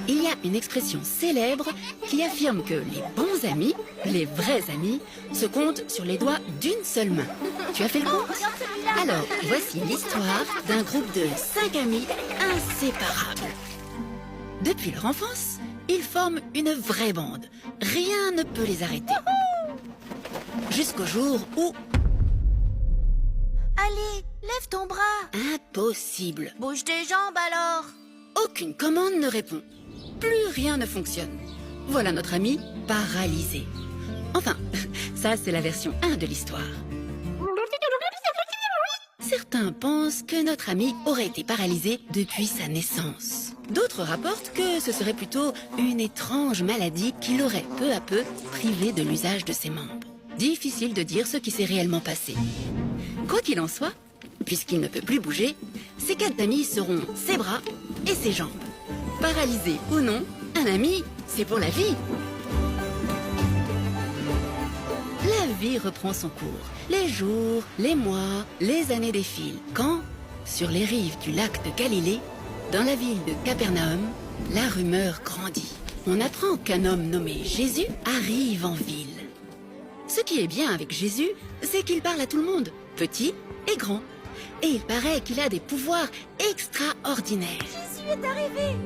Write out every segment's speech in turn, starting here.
Il y a une expression célèbre qui affirme que les bons amis, les vrais amis, se comptent sur les doigts d'une seule main. Tu as fait le compte? Alors, voici l'histoire d'un groupe de 5 amis inséparables. Depuis leur enfance, ils forment une vraie bande. Rien ne peut les arrêter. Jusqu'au jour où... Allez, lève ton bras. Impossible. Bouge tes jambes alors. Aucune commande ne répond. Plus rien ne fonctionne. Voilà notre ami paralysé. Enfin, ça c'est la version 1 de l'histoire. Certains pensent que notre ami aurait été paralysé depuis sa naissance. D'autres rapportent que ce serait plutôt une étrange maladie qui l'aurait peu à peu privé de l'usage de ses membres. Difficile de dire ce qui s'est réellement passé. Quoi qu'il en soit, puisqu'il ne peut plus bouger, ces 4 amis seront ses bras et ses jambes. Paralysé ou non, un ami, c'est pour la vie. La vie reprend son cours. Les jours, les mois, les années défilent. Quand, sur les rives du lac de Galilée, dans la ville de Capernaum, la rumeur grandit. On apprend qu'un homme nommé Jésus arrive en ville. Ce qui est bien avec Jésus, c'est qu'il parle à tout le monde, petit et grand. Et il paraît qu'il a des pouvoirs extraordinaires. Jésus est arrivé.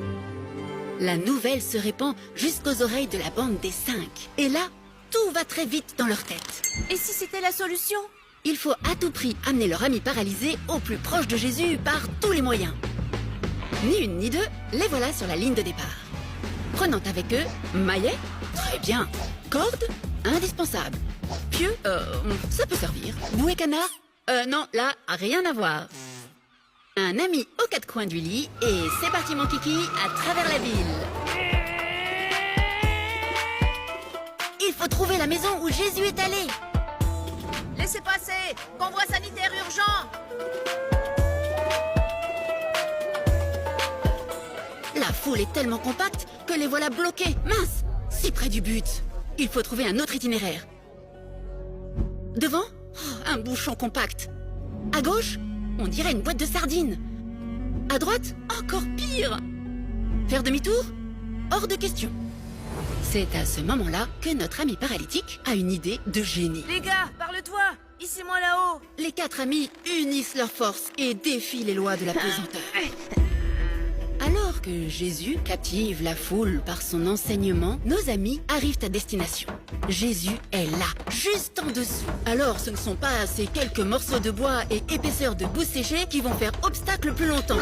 La nouvelle se répand jusqu'aux oreilles de la bande des 5. Et là, tout va très vite dans leur tête. Et si c'était la solution? Il faut à tout prix amener leur ami paralysé au plus proche de Jésus par tous les moyens. Ni une ni deux, les voilà sur la ligne de départ. Prenant avec eux maillet, très bien. Corde, indispensable. Pieu, ça peut servir. Bouée canard, non, là, rien à voir. Un ami aux 4 coins du lit et c'est parti mon kiki à travers la ville. Il faut trouver la maison où Jésus est allé. Laissez passer. Convoi sanitaire urgent. La foule est tellement compacte que les voilà bloqués. Mince, si près du but. Il faut trouver un autre itinéraire. Devant, un bouchon compact. À gauche, on dirait une boîte de sardines. À droite, encore pire. Faire demi-tour? Hors de question. C'est à ce moment-là que notre ami paralytique a une idée de génie. Les gars, parle-toi. Ici moi là-haut. Les 4 amis unissent leurs forces et défient les lois de la pesanteur. Alors que Jésus captive la foule par son enseignement, nos amis arrivent à destination. Jésus est là, juste en dessous. Alors ce ne sont pas ces quelques morceaux de bois et épaisseurs de boue séchée qui vont faire obstacle plus longtemps.